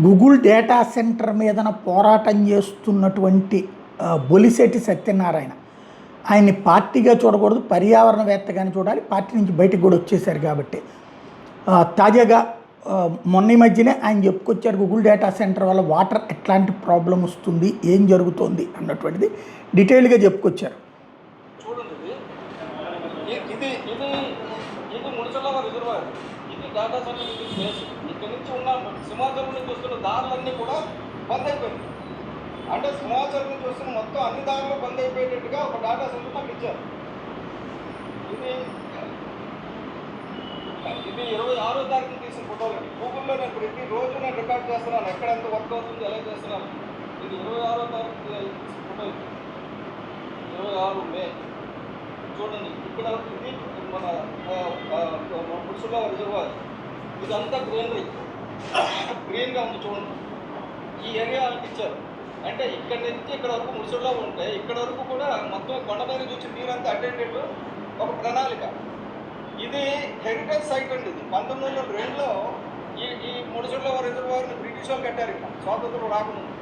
Google data centre మీదన పోరాటం చేస్తున్నటువంటి బొలిశెట్టి సత్యనారాయణ ఆయన్ని పార్టీగా చూడకూడదు, పర్యావరణవేత్తగానే చూడాలి. పార్టీ నుంచి బయటకు కూడా వచ్చేసారు కాబట్టి తాజాగా మొన్న ఈ మధ్యనే ఆయన చెప్పుకొచ్చారు గూగుల్ డేటా సెంటర్ వల్ల వాటర్ ఎట్లాంటి ప్రాబ్లం వస్తుంది, ఏం జరుగుతుంది అన్నటువంటిది డీటెయిల్గా చెప్పుకొచ్చారు. డేటా సెంటర్ ప్లేస్ ఇక్కడ నుంచి ఉన్న సింహాచలం నుంచి వస్తున్న దారులన్నీ కూడా బంద్ అయిపోయింది. అంటే సింహాచలం నుంచి వస్తున్న మొత్తం అన్ని దారులు బంద్ అయిపోయేటట్టుగా ఒక డేటా సెంటర్ నాకు ఇచ్చారు. ఇది 26వ తారీఖున తీసిన ఫోటోలండి. గూగుల్లో నేను ప్రతిరోజు నేను రికార్డ్ చేస్తున్నాను, ఎక్కడ ఎంత వర్క్ అవుతుంది, ఎలా చేస్తున్నాను. ఇది 26వ తారీఖు తీసిన ఫోటో, 26 మే. చూడండి, ఇక్కడ ఇది మన పురుషుల రిజర్వాయర్, ఇదంతా గ్రీన్గా ఉంది. చూడండి, ఈ ఏరియా వాళ్ళకి ఇచ్చారు. అంటే ఇక్కడ నుంచి ఇక్కడ వరకు ముసుడులో ఉంటే ఇక్కడ వరకు కూడా మొత్తం కొండ మీద చూసి నీరంతా అటెండెడ్ ఒక ప్రణాళిక. ఇది హెరిటేజ్ సైట్ అండి. ఇది 1902లో ఈ ముసుడులో రిజర్వాయర్ని బ్రిటిష్ వాళ్ళు కట్టారు. ఇక్కడ స్వాతంత్రం రాకముందు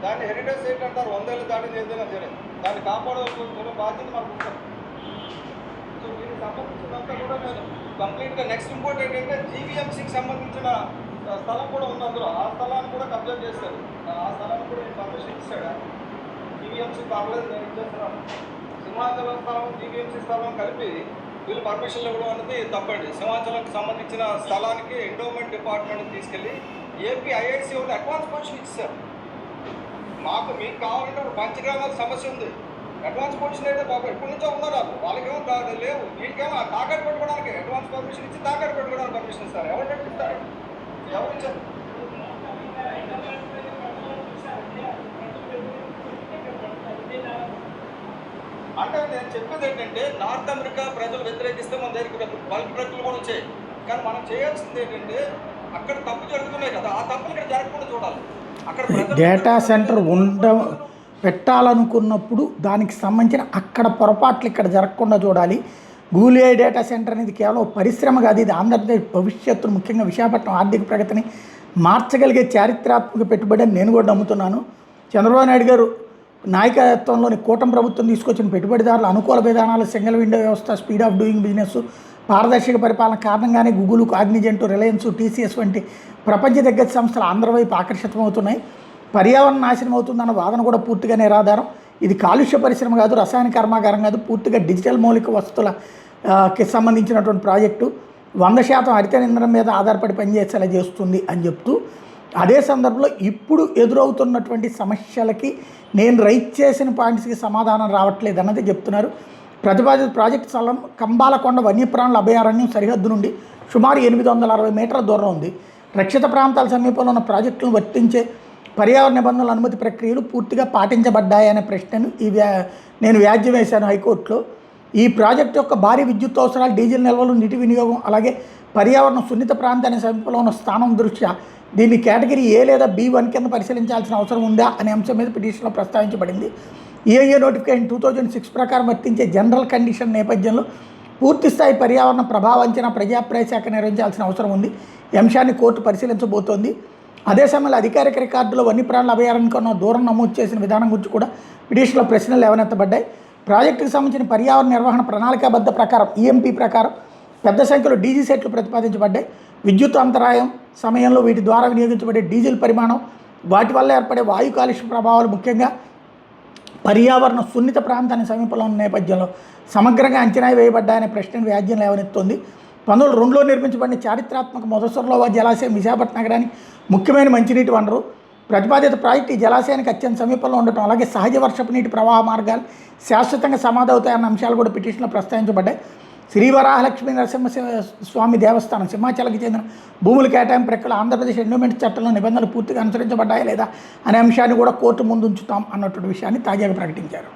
దాన్ని హెరిటేజ్ సైట్ అంటారు. 100 ఏళ్ళు దాటింది ఏదైనా సరే దాన్ని కాపాడవలసిన బాధ్యత మనకు ఉంటుంది. సో దీనికి సంబంధించినంతా కూడా నేను కంప్లీట్గా నెక్స్ట్ ఇంపోర్ట్ ఏంటంటే జీవీఎంసీకి సంబంధించిన స్థలం కూడా ఉంది. అందులో ఆ స్థలాన్ని కూడా కబ్జా చేశారు. ఆ స్థలాన్ని కూడా పర్మిషన్ ఇచ్చాడు. జీవీఎంసీ పర్లేదు, నేను ఇచ్చేస్తున్నాను. సింహాచలం స్థలం జీవీఎంసీ స్థలం కలిపి వీళ్ళు పర్మిషన్లు ఇవ్వడం అనేది తప్పండి. సింహాచలంకి సంబంధించిన స్థలానికి ఎండోమెంట్ డిపార్ట్మెంట్ తీసుకెళ్ళి ఏపీ ఐఐసి వాళ్ళు అడ్వాన్స్ పర్మిషన్ ఇచ్చారు. మీకు కావాలంటే ఒక పంచగ్రామాల సమస్య ఉంది. అడ్వాన్స్ పర్మిషన్ అయితే బాబు ఎప్పటి నుంచో ఉన్నారు. వాళ్ళకేమో లేవు, వీళ్ళకేమో తాకట్టు పెట్టుకోవడానికి అడ్వాన్స్ పర్మిషన్ ఇచ్చి తాకట్టు పెట్టుకోవడానికి పర్మిషన్ ఇస్తారు. ఎవరు ఇస్తారు? ఎవరు ఇచ్చారు? అంటే నేను చెప్పేది ఏంటంటే నార్త్ అమెరికా ప్రజలు వ్యతిరేకిస్తే మన దగ్గర బల్క్ ట్రక్కులు కూడా వచ్చాయి. కానీ మనం చేయాల్సింది ఏంటంటే అక్కడ తప్పు జరుగుతున్నాయి కదా, ఆ తప్పులు ఇక్కడ జరగకుండా చూడాలి. అక్కడ డేటా సెంటర్ పెట్టాలనుకున్నప్పుడు దానికి సంబంధించిన అక్కడ పొరపాట్లు ఇక్కడ జరగకుండా చూడాలి. గూగుల్ ఏఐ డేటా సెంటర్ అనేది కేవలం పరిశ్రమ కాదు, ఇది ఆంధ్రప్రదేశ్ భవిష్యత్తును, ముఖ్యంగా విశాఖపట్నం ఆర్థిక ప్రగతిని మార్చగలిగే చారిత్రాత్మక పెట్టుబడి అని నేను కూడా నమ్ముతున్నాను. చంద్రబాబు నాయుడు గారు నాయకత్వంలోని కూటమి ప్రభుత్వం తీసుకొచ్చిన పెట్టుబడిదారుల అనుకూల విధానాలు, సింగిల్ విండో వ్యవస్థ, స్పీడ్ ఆఫ్ డూయింగ్ బిజినెస్, పారదర్శక పరిపాలన కారణంగానే గూగుల్, కాగ్నిజెంట్, రిలయన్స్, టీసీఎస్ వంటి ప్రపంచ దిగ్గజ సంస్థలు ఆంధ్ర వైపు ఆకర్షితమవుతున్నాయి. పర్యావరణ నాశనం అవుతుందన్న వాదన కూడా పూర్తిగా నిరాధారం. ఇది కాలుష్య పరిశ్రమ కాదు, రసాయన కర్మాగారం కాదు, పూర్తిగా డిజిటల్ మౌలిక వస్తువులకి సంబంధించినటువంటి ప్రాజెక్టు. 100% హరిత ఇంధనం మీద ఆధారపడి పనిచేసేలా చేస్తుంది అని చెప్తూ, అదే సందర్భంలో ఇప్పుడు ఎదురవుతున్నటువంటి సమస్యలకి నేను రైట్ చేసిన పాయింట్స్కి సమాధానం రావట్లేదు అన్నది చెప్తున్నారు. ప్రతిపాదిత ప్రాజెక్టు స్థలం కంబాలకొండ వన్యప్రాణుల అభయారణ్యం సరిహద్దు నుండి సుమారు 860 మీటర్ల దూరం ఉంది. రక్షిత ప్రాంతాల సమీపంలో ఉన్న ప్రాజెక్టులను వర్తించే పర్యావరణ నిబంధనల అనుమతి ప్రక్రియలు పూర్తిగా పాటించబడ్డాయనే ప్రశ్నను నేను వ్యాజ్యం వేశాను హైకోర్టులో. ఈ ప్రాజెక్టు యొక్క భారీ విద్యుత్ అవసరాలు, డీజిల్ నిల్వలు, నీటి వినియోగం, అలాగే పర్యావరణ సున్నిత ప్రాంతానికి సమీపంలో ఉన్న స్థానం దృష్ట్యా దీన్ని కేటగిరీ ఏ లేదా B1 కింద పరిశీలించాల్సిన అవసరం ఉందా అనే అంశం మీద పిటిషన్లో ప్రస్తావించబడింది. EIA నోటిఫికేషన్ 2006 ప్రకారం వర్తించే జనరల్ కండిషన్ నేపథ్యంలో పూర్తిస్థాయి పర్యావరణ ప్రభావ అంచనా ప్రజాప్రాయ శాఖ నిర్వహించాల్సిన అవసరం ఉంది. ఈ అంశాన్ని కోర్టు పరిశీలించబోతోంది. అదే సమయంలో అధికారిక రికార్డులో వన్యప్రాణుల అభయారణ్యానికి ఉన్న దూరం నమోదు చేసిన విధానం గురించి కూడా పిటిషన్లో ప్రశ్నలు లేవనెత్తబడ్డాయి. ప్రాజెక్టుకు సంబంధించిన పర్యావరణ నిర్వహణ ప్రణాళికాబద్ధ ప్రకారం EMP ప్రకారం పెద్ద సంఖ్యలో డీజీ సెట్లు ప్రతిపాదించబడ్డాయి. విద్యుత్ అంతరాయం సమయంలో వీటి ద్వారా వినియోగించబడే డీజిల్ పరిమాణం, వాటి వల్ల ఏర్పడే వాయు కాలుష్య ప్రభావాలు, ముఖ్యంగా పర్యావరణ సున్నిత ప్రాంతానికి సమీపంలో ఉన్న నేపథ్యంలో సమగ్రంగా అంచనా వేయబడ్డాయనే ప్రశ్నను వ్యాజ్యం లేవనెత్తుంది. 1902లో నిర్మించబడిన చారిత్రాత్మక మొదసర్లోవా జలాశయం విశాఖపట్నం నగరానికి ముఖ్యమైన మంచినీటి వనరు. ప్రతిపాదిత ప్రాజెక్టు ఈ జలాశయానికి అత్యంత సమీపంలో ఉండటం, అలాగే సహజ వర్షపు నీటి ప్రవాహ మార్గాలు శాశ్వతంగా సమాధవుతాయన్న అంశాలు కూడా పిటిషన్లో ప్రస్తావించబడ్డాయి. శ్రీ వరాహలక్ష్మీ నరసింహస్వామి దేవస్థానం సింహాచలంకి చెందిన భూముల కేటాయింపు ప్రక్రియలో ఆంధ్రప్రదేశ్ ఎండోమెంట్ చట్టంలో నిబంధనలు పూర్తిగా అనుసరించబడ్డాయా లేదా అనే అంశాన్ని కూడా కోర్టు ముందు ఉంచుతాం అన్నటువంటి విషయాన్ని తాజాగా ప్రకటించారు.